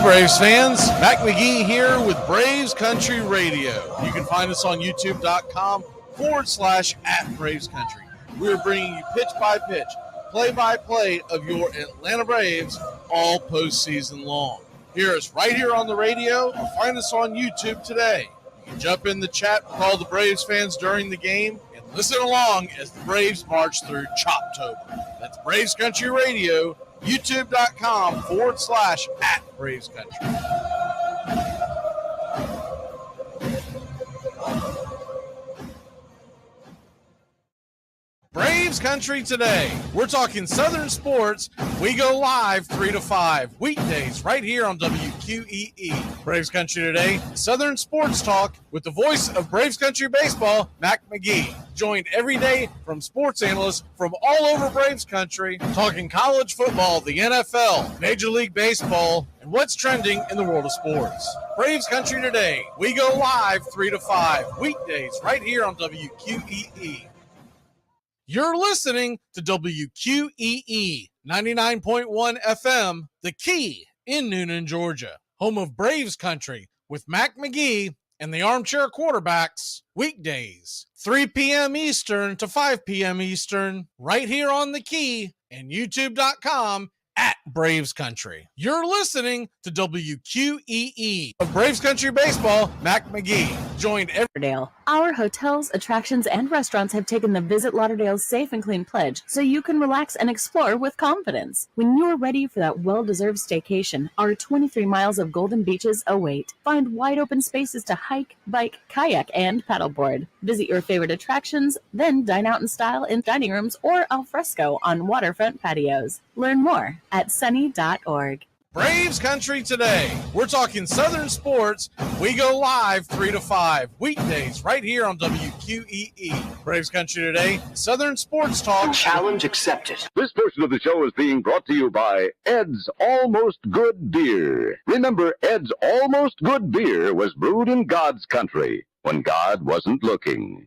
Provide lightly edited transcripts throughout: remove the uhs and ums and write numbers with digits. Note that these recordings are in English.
Braves fans, Mac McGee here with Braves Country Radio. You can find us on youtube.com/@Braves Country. We're bringing you pitch by pitch, play by play of your Atlanta Braves all postseason long. Hear us right here on the radio or find us on YouTube today. You can jump in the chat with all the Braves fans during the game and listen along as the Braves march through Choptober. That's Braves Country Radio, youtube.com/@Braves Country. Braves Country today. We're talking Southern sports. We go live 3 to 5 weekdays right here on WQEE. Braves Country today, Southern sports talk with the voice of Braves Country baseball, Mac McGee. Joined every day from sports analysts from all over Braves Country, talking college football, the NFL, Major League Baseball, and what's trending in the world of sports. Braves Country today. We go live 3 to 5 weekdays right here on WQEE. You're listening to WQEE 99.1 FM, The Key in Noonan, Georgia, home of Braves Country with Mac McGee and the Armchair Quarterbacks, weekdays, 3 p.m. Eastern to 5 p.m. Eastern, right here on The Key and youtube.com/Braves Country. You're listening to WQEE of Braves Country Baseball, Mac McGee. Joined every Lauderdale. Our hotels, attractions, and restaurants have taken the Visit Lauderdale's Safe and Clean pledge so you can relax and explore with confidence. When you're ready for that well-deserved staycation, our 23 miles of golden beaches await. Find wide-open spaces to hike, bike, kayak, and paddleboard. Visit your favorite attractions, then dine out in style in dining rooms or al fresco on waterfront patios. Learn more at sunny.org. Braves Country today. We're talking Southern sports. We go live 3 to 5 weekdays right here on WQEE. Braves Country today, Southern sports talk. Challenge accepted. This portion of the show is being brought to you by Ed's Almost Good Beer. Remember, Ed's Almost Good Beer was brewed in God's country when God wasn't looking.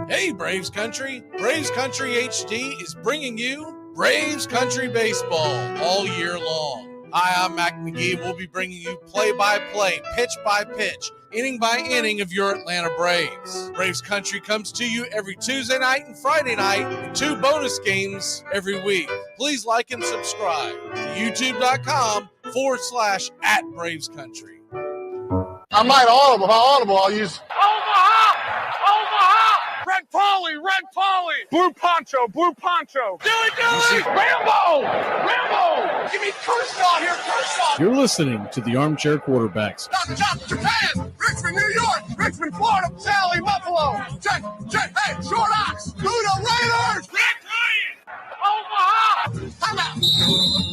Hey, Braves Country. Braves Country HD is bringing you Braves Country Baseball all year long. Hi, I'm Mac McGee. We'll be bringing you play-by-play, pitch-by-pitch, inning-by-inning of your Atlanta Braves. Braves Country comes to you every Tuesday night and Friday night, and 2 bonus games every week. Please like and subscribe to youtube.com/@Braves Country. I might audible. If I audible, I'll use Omaha! Red Polly! Blue poncho! Do it! Rambo! Give me Kershaw here, Kershaw! You're listening to the Armchair Quarterbacks. Chop, Japan! Richmond, New York! Richmond, Florida! Sally, Buffalo! Jet, hey, Short Ox! Ludo Raiders! Red Lion! Omaha! I'm out!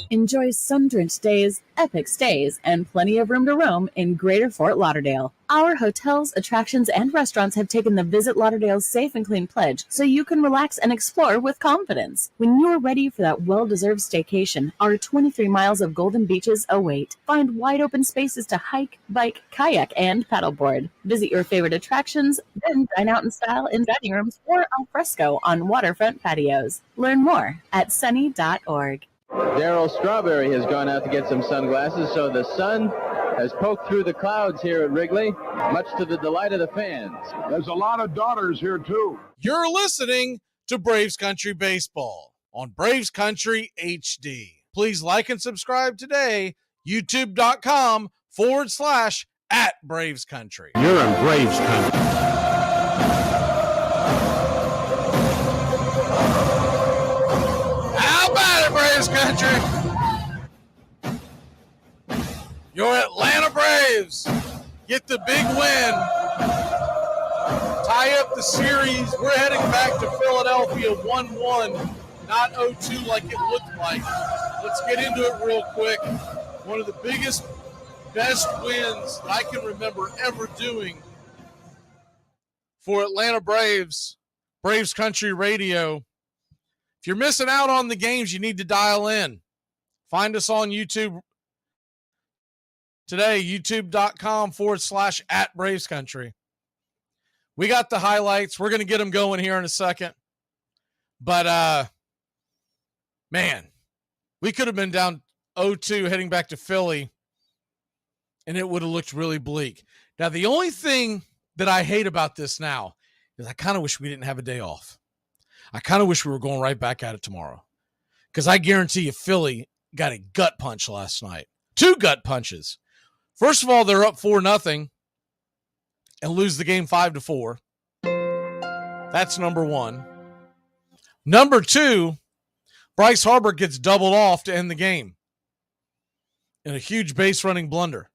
Enjoy sun-drenched days, epic stays, and plenty of room to roam in Greater Fort Lauderdale. Our hotels, attractions, and restaurants have taken the Visit Lauderdale's Safe and Clean pledge so you can relax and explore with confidence. When you're ready for that well-deserved staycation, our 23 miles of golden beaches await. Find wide-open spaces to hike, bike, kayak, and paddleboard. Visit your favorite attractions, then dine out in style in dining rooms or al fresco on waterfront patios. Learn more at sunny.org. Darryl Strawberry has gone out to get some sunglasses, so the sun has poked through the clouds here at Wrigley, much to the delight of the fans. There's a lot of daughters here, too. You're listening to Braves Country Baseball on Braves Country HD. Please like and subscribe today, youtube.com/@Braves Country. You're in Braves Country. How about it, Braves Country? Your Atlanta Braves get the big win. Tie up the series. We're heading back to Philadelphia 1-1, not 0-2 like it looked like. Let's get into it real quick. One of the biggest, best wins that I can remember ever doing for Atlanta Braves, Braves Country Radio. If you're missing out on the games, you need to dial in. Find us on YouTube today, youtube.com/@Braves Country. We got the highlights. We're going to get them going here in a second. But, man, we could have been down 0-2 heading back to Philly, and it would have looked really bleak. Now, the only thing that I hate about this now is I kind of wish we didn't have a day off. I kind of wish we were going right back at it tomorrow, because I guarantee you Philly got a gut punch last night. 2 gut punches. First of all, they're up 4-0 and lose the game 5-4. That's number one. Number two, Bryce Harper gets doubled off to end the game in a huge base running blunder.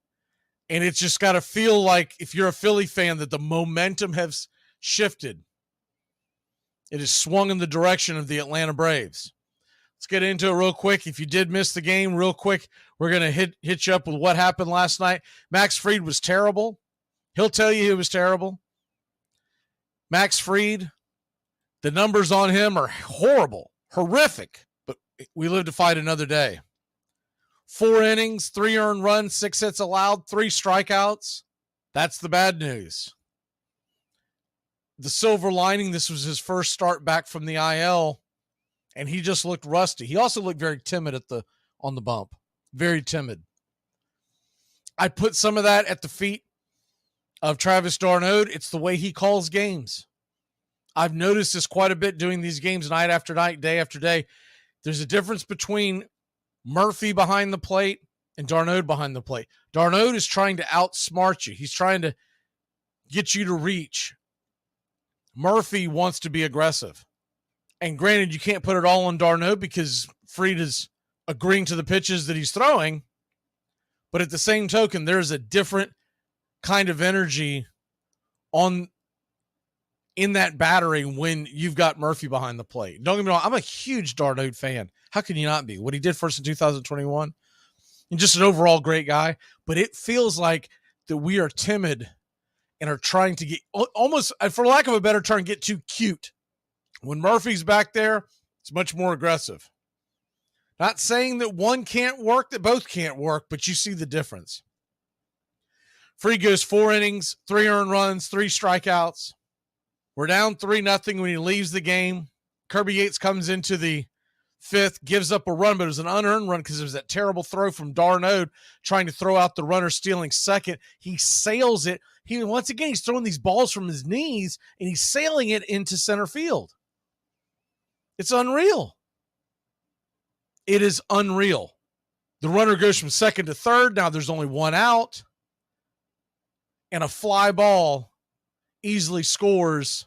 And it's just got to feel like, if you're a Philly fan, that the momentum has shifted. It has swung in the direction of the Atlanta Braves. Let's get into it real quick. If you did miss the game, real quick, we're going to hit you up with what happened last night. Max Fried was terrible. He'll tell you he was terrible. Max Fried, the numbers on him are horrible, horrific, but we live to fight another day. 4 innings, 3 earned runs, 6 hits allowed, 3 strikeouts. That's the bad news. The silver lining, this was his first start back from the IL, and he just looked rusty. He also looked very timid on the bump. Very timid. I put some of that at the feet of Travis d'Arnaud. It's the way he calls games. I've noticed this quite a bit doing these games night after night, day after day. There's a difference between Murphy behind the plate and d'Arnaud behind the plate. d'Arnaud is trying to outsmart you. He's trying to get you to reach. Murphy wants to be aggressive. And granted, you can't put it all on d'Arnaud because Fried is agreeing to the pitches that he's throwing. But at the same token, there's a different kind of energy in that battery when you've got Murphy behind the plate. Don't get me wrong, I'm a huge d'Arnaud fan. How can you not be? What he did for us in 2021, and just an overall great guy. But it feels like that we are timid and are trying to get almost, for lack of a better term, get too cute. When Murphy's back there, it's much more aggressive. Not saying that one can't work, that both can't work, but you see the difference. Fried goes 4 innings, 3 earned runs, 3 strikeouts. We're down 3-0 when he leaves the game. Kirby Yates comes into the 5th, gives up a run, but it was an unearned run because it was that terrible throw from d'Arnaud trying to throw out the runner, stealing second. He sails it. Once again, he's throwing these balls from his knees, and he's sailing it into center field. It's unreal. It is unreal. The runner goes from 2nd to 3rd. Now there's only 1 out. And a fly ball easily scores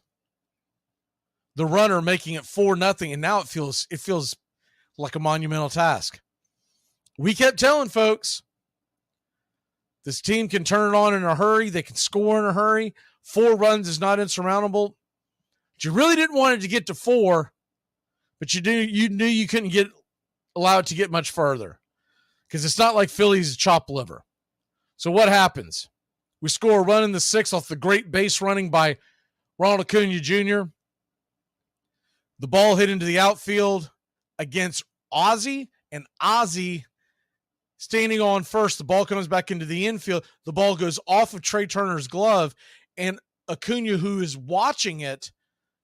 the runner, making it 4-0. And now it feels like a monumental task. We kept telling folks, this team can turn it on in a hurry. They can score in a hurry. 4 runs is not insurmountable. But you really didn't want it to get to 4, but you knew you couldn't allow it to get much further, because it's not like Philly's chopped liver. So what happens? We score a run in the 6th off the great base running by Ronald Acuna Jr. The ball hit into the outfield against Ozzie, and Ozzie standing on first. The ball comes back into the infield. The ball goes off of Trey Turner's glove, and Acuna, who is watching it,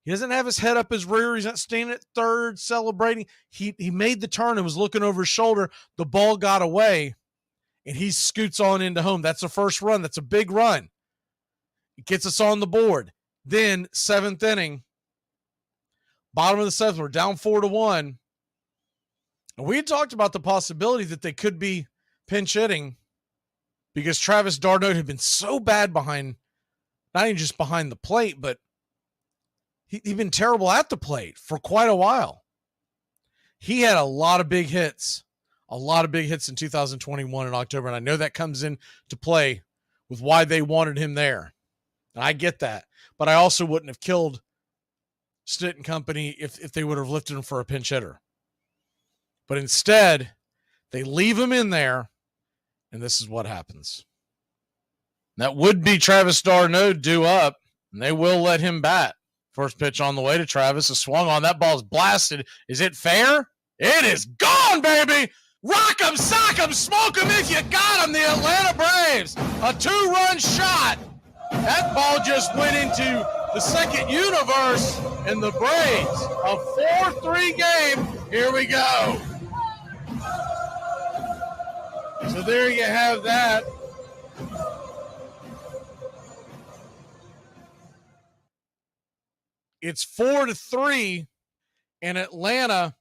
he doesn't have his head up his rear. He's not standing at 3rd celebrating. He made the turn and was looking over his shoulder. The ball got away, and he scoots on into home. That's the first run. That's a big run. It gets us on the board. Then 7th inning, bottom of the 7th, we're down 4-1. And we had talked about the possibility that they could be pinch hitting because Travis d'Arnaud had been so bad behind, not even just behind the plate, but he'd been terrible at the plate for quite a while. He had a lot of big hits in 2021 in October, and I know that comes into play with why they wanted him there. And I get that, but I also wouldn't have killed Stitt and company if they would have lifted him for a pinch hitter. But instead, they leave him in there, and this is what happens. That would be Travis d'Arnaud due up, and they will let him bat. First pitch on the way to Travis is swung on. That ball's blasted. Is it fair? It is gone, baby! Rock 'em, sock 'em, smoke 'em if you got 'em, the Atlanta Braves. A 2-run shot. That ball just went into the second universe, and the Braves, a 4-3 game. Here we go. So there you have that. It's 4-3, and Atlanta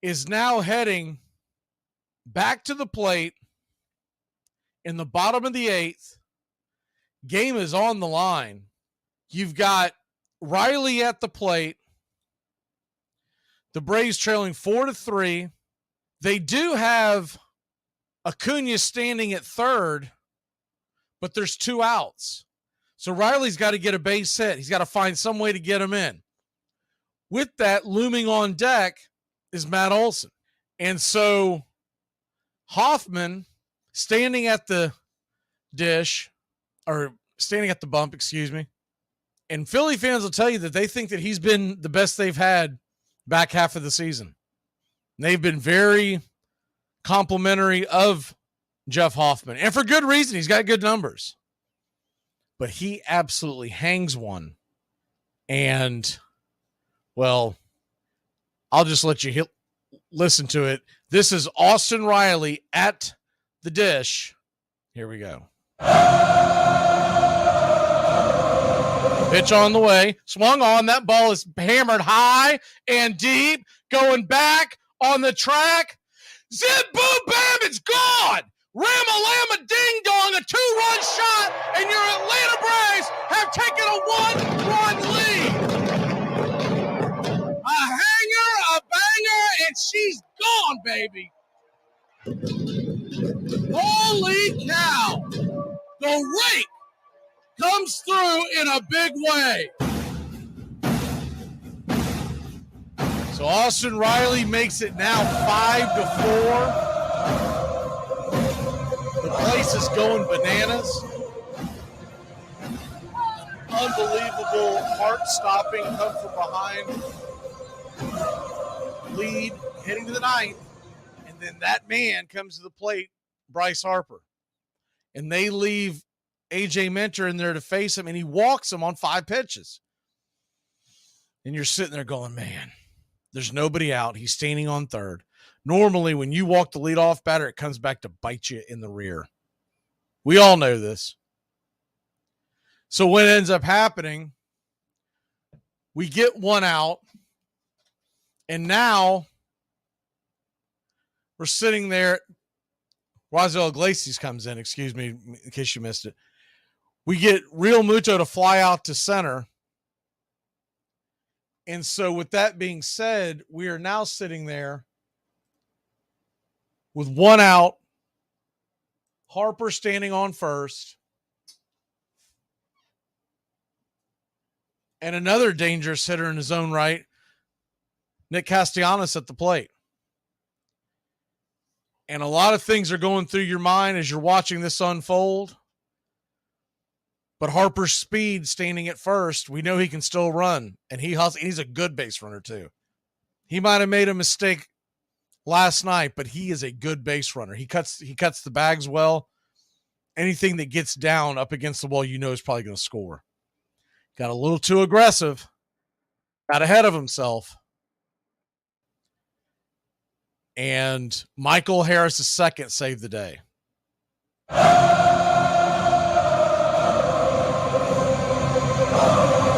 is now heading back to the plate in the bottom of the eighth. Game is on the line. You've got Riley at the plate. The Braves trailing 4-3. They do have Acuna standing at third, but there's 2 outs. So Riley's got to get a base hit. He's got to find some way to get him in. With that, looming on deck is Matt Olson. And so Hoffman standing at the dish, or standing at the bump, excuse me. And Philly fans will tell you that they think that he's been the best they've had back half of the season. They've been very complimentary of Jeff Hoffman. And for good reason. He's got good numbers. But he absolutely hangs one. And, well, I'll just let you listen to it. This is Austin Riley at the dish. Here we go. Pitch on the way. Swung on. That ball is hammered high and deep. Going back on the track. Zip, boom, bam, it's gone. Ram-a-lamma, ding-dong, a 2-run shot, and your Atlanta Braves have taken a 1-run lead. A hanger, a banger, and she's gone, baby. Holy cow. The rake comes through in a big way. So Austin Riley makes it now 5-4. The place is going bananas. Unbelievable, heart-stopping, come from behind lead, heading to the ninth. And then that man comes to the plate, Bryce Harper. And they leave A.J. Minter in there to face him, and he walks him on 5 pitches. And you're sitting there going, man, there's nobody out. He's standing on third. Normally, when you walk the leadoff batter, it comes back to bite you in the rear. We all know this. So what ends up happening, we get 1 out, and now we're sitting there. Raisel Iglesias comes in, excuse me, in case you missed it. We get Real Muto to fly out to center. And so with that being said, we are now sitting there with 1 out, Harper standing on first, and another dangerous hitter in his own right, Nick Castellanos at the plate. And a lot of things are going through your mind as you're watching this unfold. But Harper's speed standing at first, we know he can still run, and he's a good base runner too. He might have made a mistake last night, but he is a good base runner. He cuts the bags well. Anything that gets down up against the wall, you know is probably going to score. Got a little too aggressive. Got ahead of himself. And Michael Harris' second saved the day.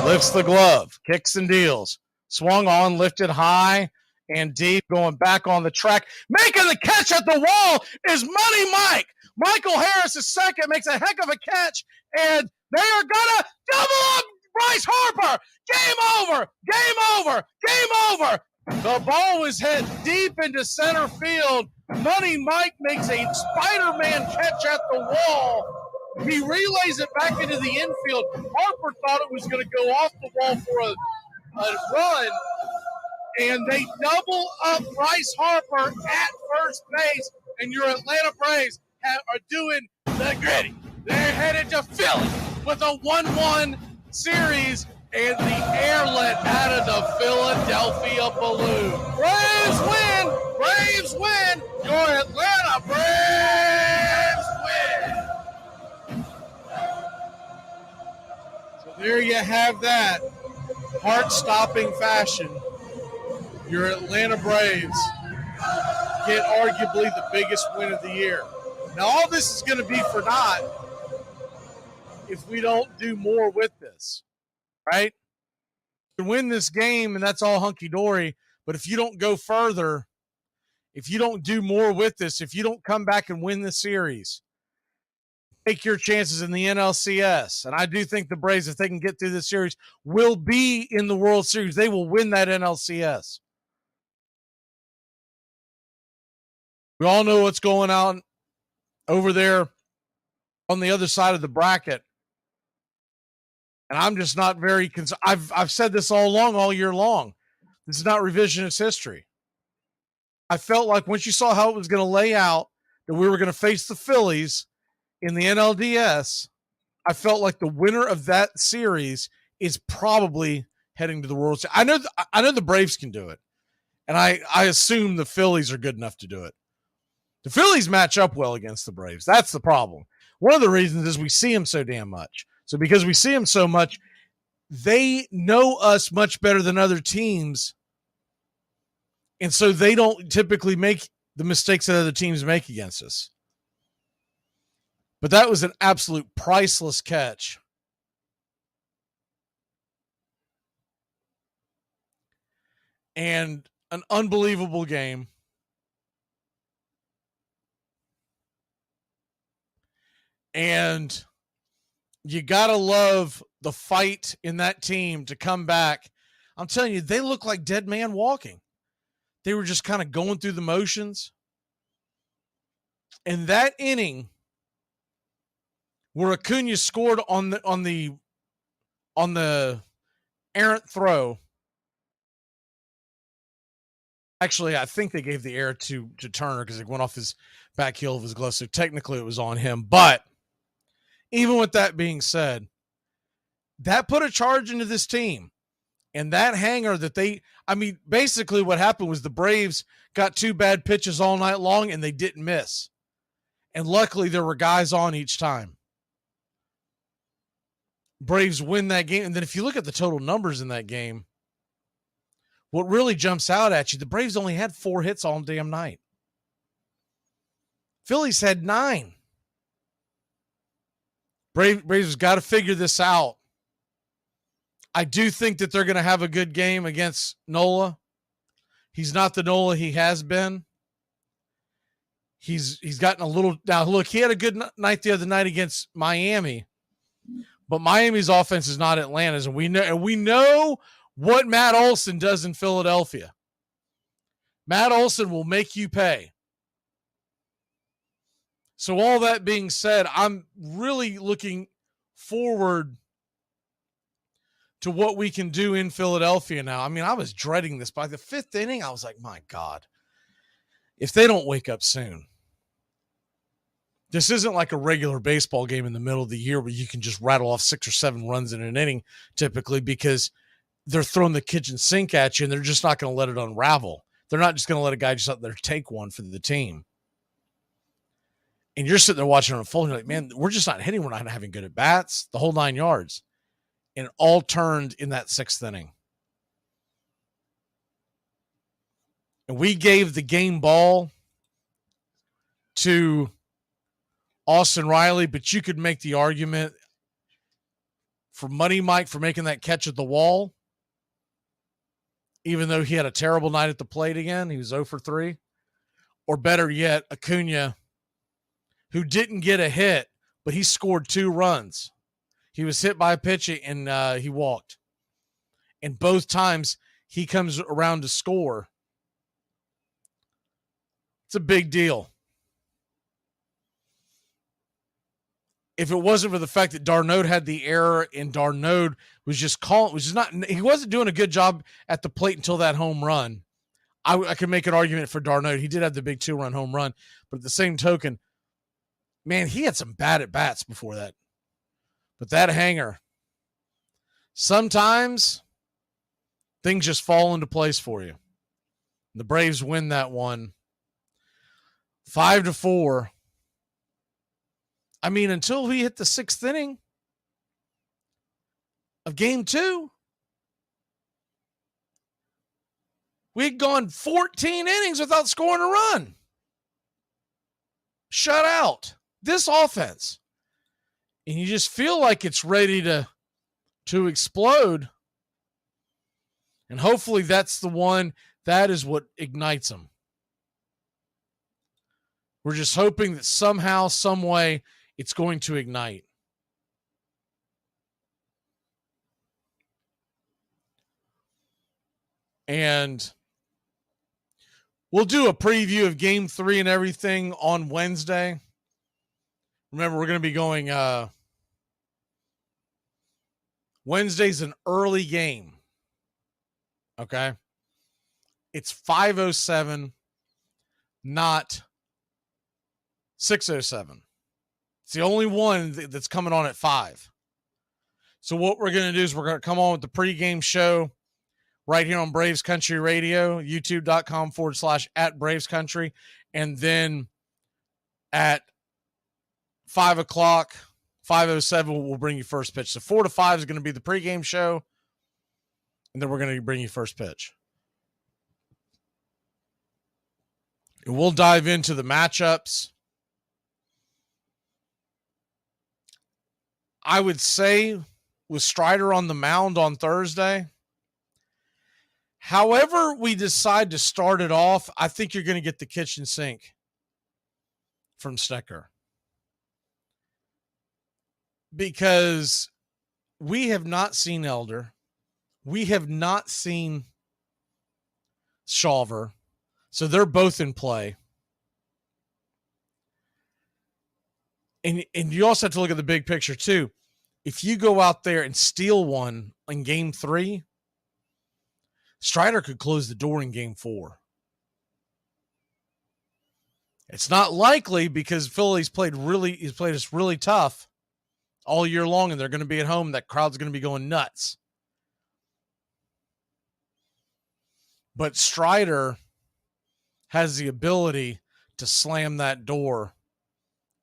Lifts the glove, kicks and deals. Swung on, lifted high and deep, going back on the track. Making the catch at the wall is Money Mike. Michael Harris' second makes a heck of a catch, and they are going to double up Bryce Harper. Game over, game over, game over. The ball was hit deep into center field. Money Mike makes a Spider-Man catch at the wall. He relays it back into the infield. Harper thought it was going to go off the wall for a run, and they double up Bryce Harper at first base, and your Atlanta Braves are doing the gritty. They're headed to Philly with a 1-1 series, and the air let out of the Philadelphia balloon. Braves win! Braves win! Your Atlanta Braves win! So there you have that. Heart-stopping fashion. Your Atlanta Braves get arguably the biggest win of the year. Now, all this is going to be for naught if we don't do more with this, right? To win this game, and that's all hunky-dory, but if you don't go further, if you don't do more with this, if you don't come back and win the series, take your chances in the NLCS. And I do think the Braves, if they can get through this series, will be in the World Series. They will win that NLCS. We all know what's going on over there on the other side of the bracket. And I'm just not very concerned. I've said this all along, all year long. This is not revisionist history. I felt like once you saw how it was going to lay out, that we were going to face the Phillies in the NLDS, I felt like the winner of that series is probably heading to the World Series. I know the Braves can do it, and I assume the Phillies are good enough to do it. The Phillies match up well against the Braves. That's the problem. One of the reasons is we see them so damn much. So because we see them so much, they know us much better than other teams, and so they don't typically make the mistakes that other teams make against us. But that was an absolute priceless catch. And an unbelievable game. And you got to love the fight in that team to come back. I'm telling you, they look like dead man walking. They were just kind of going through the motions. And that inning where Acuna scored on the errant throw. Actually, I think they gave the error to Turner because it went off his back heel of his glove. So technically it was on him. But even with that being said, that put a charge into this team. And that hanger that basically what happened was the Braves got two bad pitches all night long and they didn't miss. And luckily there were guys on each time. Braves win that game. And then if you look at the total numbers in that game, what really jumps out at you, the Braves only had 4 hits all damn night. Phillies had 9. Braves got to figure this out. I do think that they're going to have a good game against Nola. He's not the Nola he has been. He's gotten a little. Now, look, he had a good night the other night against Miami, but Miami's offense is not Atlanta's, and we know what Matt Olson does in Philadelphia. Matt Olson will make you pay. So all that being said, I'm really looking forward to what we can do in Philadelphia now. I mean, I was dreading this. By the 5th inning, I was like, my God, if they don't wake up soon. This isn't like a regular baseball game in the middle of the year where you can just rattle off 6 or 7 runs in an inning typically because they're throwing the kitchen sink at you and they're just not going to let it unravel. They're not just going to let a guy just out there take one for the team. And you're sitting there watching it unfold. You're like, man, we're just not hitting. We're not having good at bats, the whole 9 yards. And it all turned in that 6th inning. And we gave the game ball to Austin Riley, but you could make the argument for Money Mike for making that catch at the wall, even though he had a terrible night at the plate again. He was 0 for 3. Or better yet, Acuna, who didn't get a hit, but he scored 2 runs. He was hit by a pitch and he walked. And both times he comes around to score. It's a big deal. If it wasn't for the fact that Darnold had the error and Darnold was just he wasn't doing a good job at the plate until that home run. I could make an argument for Darnold. He did have the big 2-run home run, but at the same token, man, he had some bad at bats before that. But that hanger, sometimes things just fall into place for you. The Braves win that one 5-4. I mean, until we hit the 6th inning of game 2, we had gone 14 innings without scoring a run. shut out this offense. And you just feel like it's ready to explode. And hopefully that's the one, that is what ignites them. We're just hoping that somehow, some way, it's going to ignite. And we'll do a preview of Game 3 and everything on Wednesday. Remember, we're going to be going Wednesday's an early game. Okay? It's 5:07, not 6:07. It's the only one that's coming on at 5. So what we're going to do is we're going to come on with the pregame show right here on Braves Country Radio, youtube.com/@Braves And then at 5 o'clock, 5:07, we'll bring you first pitch. So 4 to 5 is going to be the pregame show. And then we're going to bring you first pitch. And we'll dive into the matchups. I would say with Strider on the mound on Thursday, however we decide to start it off, I think you're going to get the kitchen sink from Stecker. Because we have not seen Elder. We have not seen Shawver. So they're both in play. And you also have to look at the big picture too. If you go out there and steal one in Game 3, Strider could close the door in Game 4. It's not likely because Philly's played us really tough all year long, and they're going to be at home. That crowd's going to be going nuts. But Strider has the ability to slam that door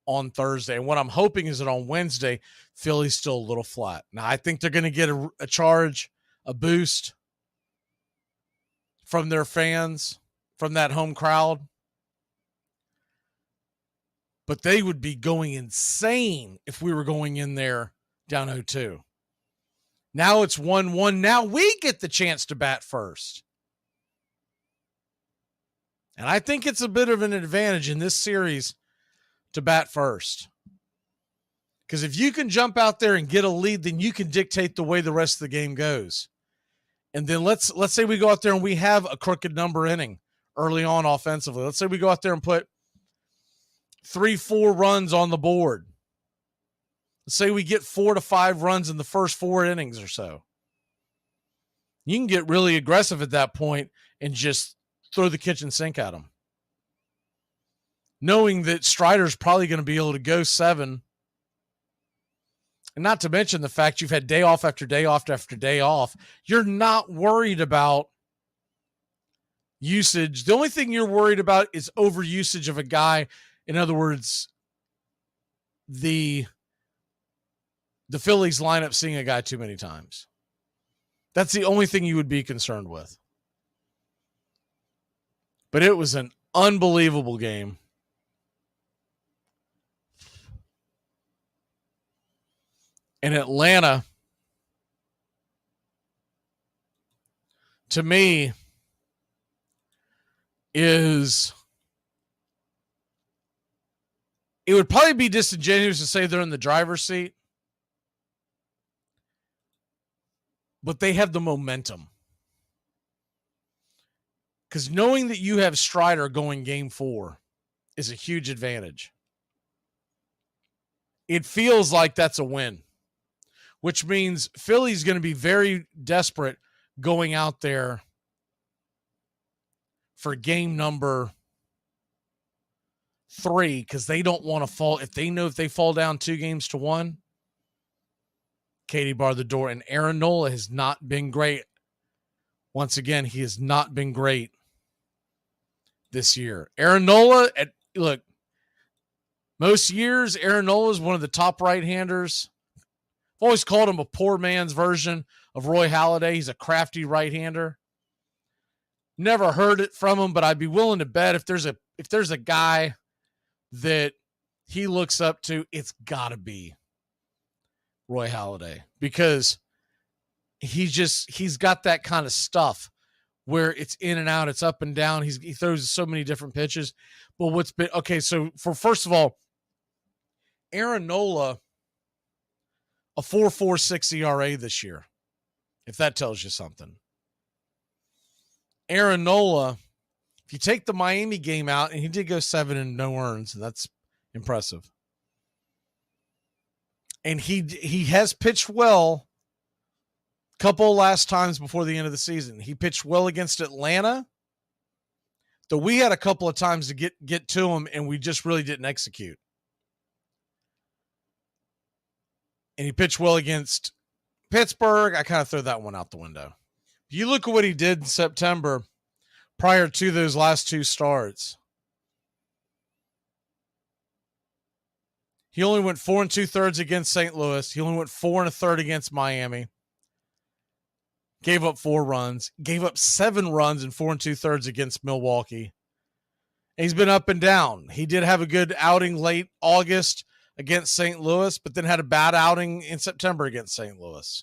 on Thursday. And what I'm hoping is that on Wednesday, Philly's still a little flat. Now, I think they're going to get a charge, a boost from their fans, from that home crowd. But they would be going insane if we were going in there down 0-2. Now it's 1-1. Now we get the chance to bat first. And I think it's a bit of an advantage in this series to bat first. Because if you can jump out there and get a lead, then you can dictate the way the rest of the game goes. And then let's say we go out there and we have a crooked number inning early on offensively. Let's say we go out there and put 3-4 runs on the board. Let's say we get 4 to 5 runs in the first 4 innings or so. You can get really aggressive at that point and just throw the kitchen sink at them. Knowing that Strider's probably going to be able to go 7. And not to mention the fact you've had day off after day off after day off. You're not worried about usage. The only thing you're worried about is overusage of a guy. In other words, the Phillies lineup seeing a guy too many times. That's the only thing you would be concerned with. But it was an unbelievable game. And Atlanta, to me, it would probably be disingenuous to say they're in the driver's seat, but they have the momentum. Because knowing that you have Strider going Game 4 is a huge advantage. It feels like that's a win, which means Philly's going to be very desperate going out there for game number 3 because they don't want to fall. If they fall down 2-1, Katie barred the door. And Aaron Nola has not been great. Once again, he has not been great this year. Aaron Nola, look, most years, Aaron Nola is one of the top right-handers. I've always called him a poor man's version of Roy Halladay. He's a crafty right-hander. Never heard it from him, but I'd be willing to bet if there's a guy that he looks up to, it's got to be Roy Halladay, because he's got that kind of stuff where it's in and out, it's up and down. He throws so many different pitches. But what's been okay? So first of all, Aaron Nola, a 4.46 ERA this year, if that tells you something. Aaron Nola, if you take the Miami game out, and he did go 7 and no earns, and that's impressive. And he has pitched well a couple last times before the end of the season. He pitched well against Atlanta, though we had a couple of times to get to him, and we just really didn't execute. And he pitched well against Pittsburgh. I kind of throw that one out the window. If you look at what he did in September prior to those last two starts, he only went 4 2/3 against St. Louis. He only went 4 1/3 against Miami. Gave up 4 runs. Gave up 7 runs and 4 2/3 against Milwaukee. And he's been up and down. He did have a good outing late August against St. Louis, but then had a bad outing in September against St. Louis.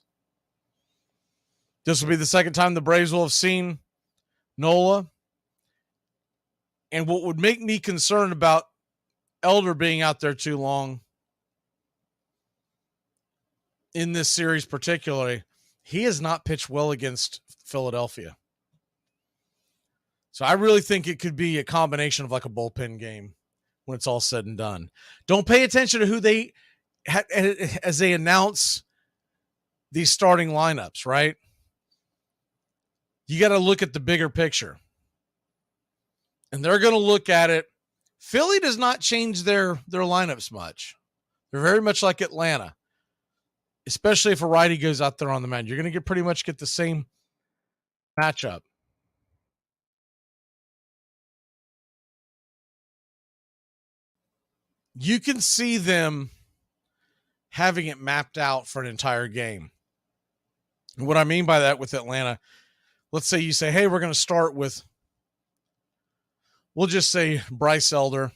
This will be the second time the Braves will have seen Nola. And what would make me concerned about Elder being out there too long in this series particularly, he has not pitched well against Philadelphia. So I really think it could be a combination of like a bullpen game when it's all said and done. Don't pay attention to who they as they announce these starting lineups, right? You got to look at the bigger picture. And they're going to look at it. Philly does not change their lineups much. They're very much like Atlanta, especially if a righty goes out there on the mound. You're going to pretty much get the same matchup. You can see them having it mapped out for an entire game. And what I mean by that with Atlanta, let's say you say, hey, we're going to start with, we'll just say Bryce Elder,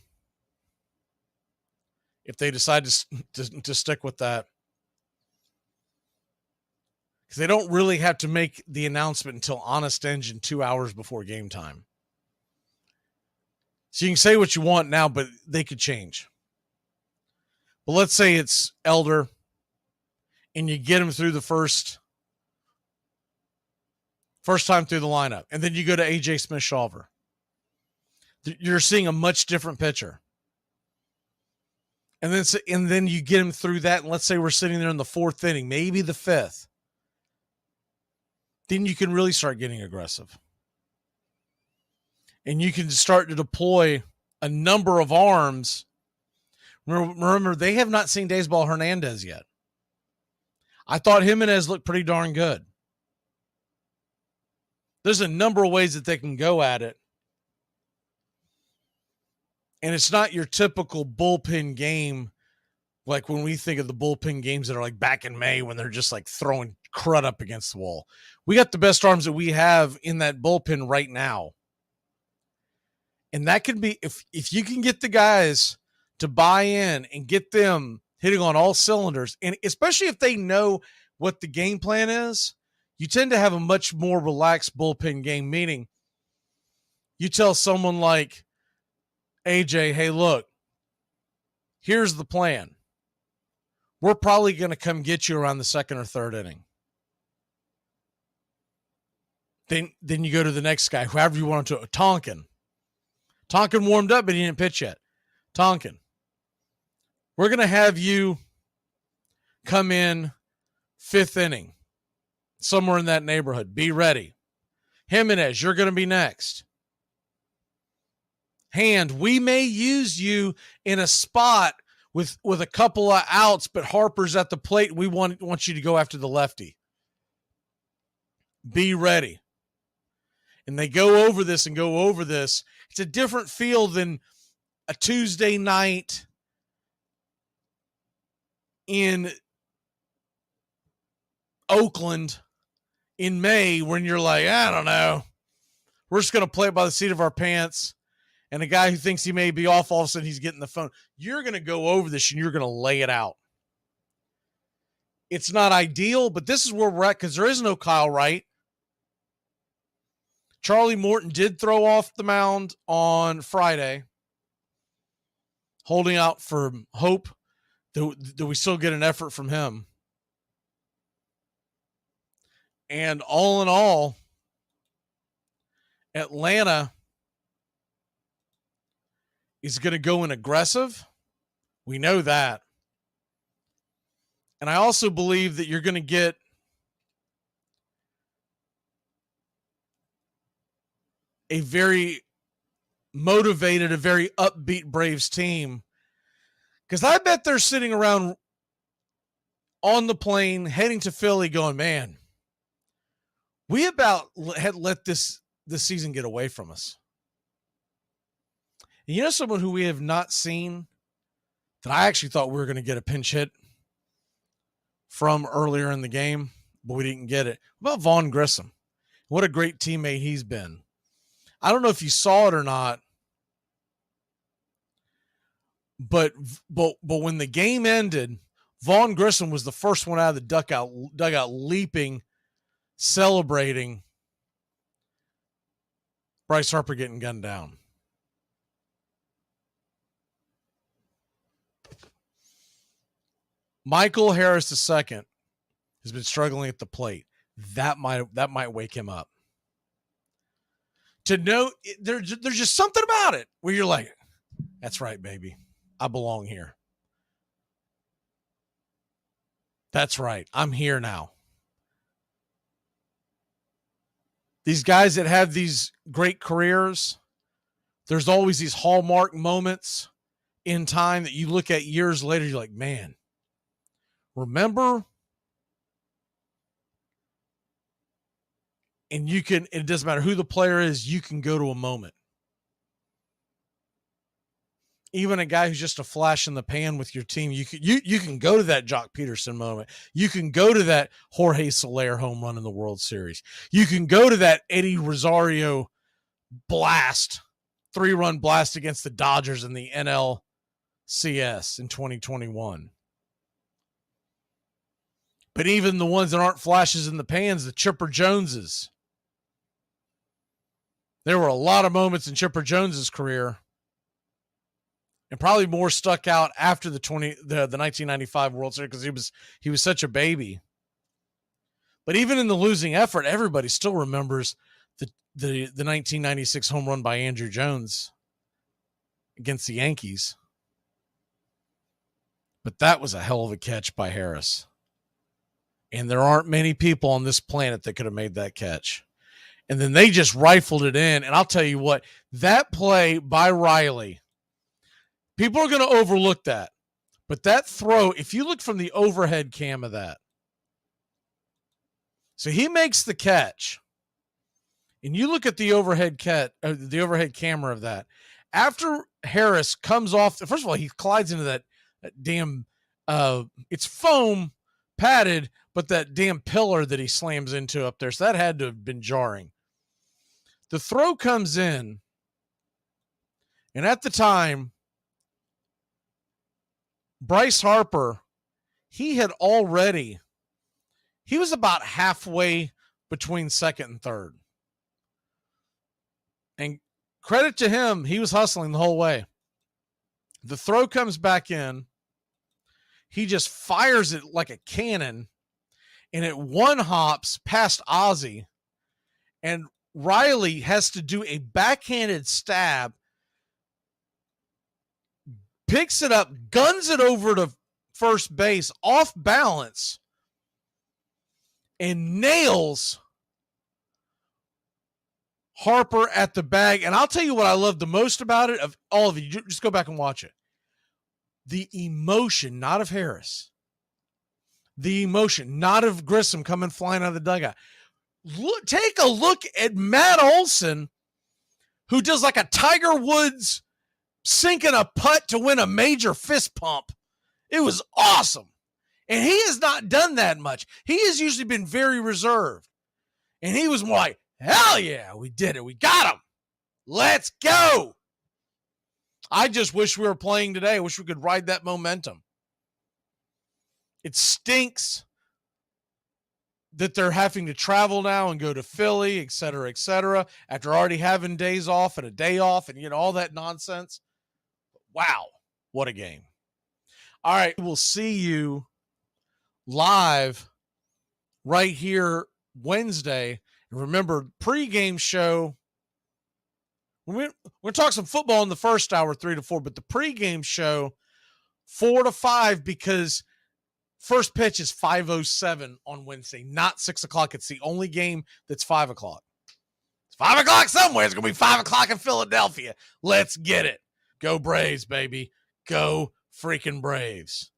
if they decide to stick with that. Because they don't really have to make the announcement until Honest Engine 2 hours before game time. So you can say what you want now, but they could change. But let's say it's Elder, and you get him through the first time through the lineup, and then you go to A.J. Smith-Shawver. You're seeing a much different pitcher. And then you get him through that, and let's say we're sitting there in the 4th inning, maybe the 5th. Then you can really start getting aggressive. And you can start to deploy a number of arms. Remember, they have not seen Daysball Hernandez yet. I thought Jimenez looked pretty darn good. There's a number of ways that they can go at it. And it's not your typical bullpen game, like when we think of the bullpen games that are like back in May when they're just like throwing crud up against the wall. We got the best arms that we have in that bullpen right now. And that can be, if you can get the guys to buy in and get them hitting on all cylinders, and especially if they know what the game plan is, you tend to have a much more relaxed bullpen game, meaning you tell someone like AJ, hey, look, here's the plan. We're probably going to come get you around the 2nd or 3rd inning. Then you go to the next guy, whoever you want to, Tonkin. Tonkin warmed up, but he didn't pitch yet. Tonkin, we're going to have you come in 5th inning, somewhere in that neighborhood. Be ready. Jimenez, you're going to be next. Hand, we may use you in a spot with a couple of outs, but Harper's at the plate. We want you to go after the lefty. Be ready. And they go over this and go over this. It's a different feel than a Tuesday night in Oakland in May when you're like, I don't know. We're just going to play it by the seat of our pants. and a guy who thinks he may be off, all of a sudden he's getting the phone. You're going to go over this and you're going to lay it out. It's not ideal, but this is where we're at because there is no Kyle Wright. Charlie Morton did throw off the mound on Friday, holding out for hope that we still get an effort from him. And all in all, Atlanta is going to go in aggressive. We know that. And I also believe that you're going to get a very motivated, a very upbeat Braves team. Because I bet they're sitting around on the plane heading to Philly going, man, we about had let this season get away from us. And you know someone who we have not seen that I actually thought we were going to get a pinch hit from earlier in the game, but we didn't get it? What about Vaughn Grissom? What a great teammate he's been. I don't know if you saw it or not, but when the game ended, Vaughn Grissom was the first one out of the dugout leaping, celebrating Bryce Harper getting gunned down. Michael Harris II has been struggling at the plate. That might wake him up. To know there's just something about it where you're like, that's right, baby. I belong here. That's right. I'm here now. These guys that have these great careers, there's always these hallmark moments in time that you look at years later, you're like, man, remember? And it doesn't matter who the player is, you can go to a moment. Even a guy who's just a flash in the pan with your team, you can go to that Jock Peterson moment. You can go to that Jorge Soler home run in the World Series. You can go to that Eddie Rosario blast, 3-run blast against the Dodgers in the NLCS in 2021. But even the ones that aren't flashes in the pans, the Chipper Joneses. There were a lot of moments in Chipper Jones's career, and probably more stuck out after the 1995 World Series because he was such a baby. But even in the losing effort, everybody still remembers the 1996 home run by Andrew Jones against the Yankees. But that was a hell of a catch by Harris. And there aren't many people on this planet that could have made that catch. And then they just rifled it in. And I'll tell you what, that play by Riley, people are going to overlook that. But that throw, if you look from the overhead cam of that, so he makes the catch, and you look at the overhead camera of that. After Harris comes off, first of all, he collides into that damn, it's foam padded, but that damn pillar that he slams into up there. So that had to have been jarring. The throw comes in, and at the time, Bryce Harper, he was about halfway between second and third. And credit to him, he was hustling the whole way. The throw comes back in. He just fires it like a cannon, and it one hops past Ozzie, and Riley has to do a backhanded stab, picks it up, guns it over to first base off balance, and nails Harper at the bag. And I'll tell you what I love the most about it, of all of you, just go back and watch it. The emotion, not of Harris. The emotion, not of Grissom coming flying out of the dugout. Take a look at Matt Olson, who does like a Tiger Woods sinking a putt to win a major fist pump. It was awesome. And he has not done that much. He has usually been very reserved. And he was more like, hell yeah, we did it. We got him. Let's go. I just wish we were playing today. I wish we could ride that momentum. It stinks that they're having to travel now and go to Philly, et cetera, after already having days off and a day off and, all that nonsense. Wow, what a game. All right, we'll see you live right here Wednesday. And remember, pregame show, we're going to talk some football in the first hour, 3 to 4, but the pregame show, 4 to 5, because first pitch is 5:07 on Wednesday, not 6 o'clock. It's the only game that's 5 o'clock. It's 5 o'clock somewhere. It's going to be 5 o'clock in Philadelphia. Let's get it. Go Braves, baby. Go freaking Braves.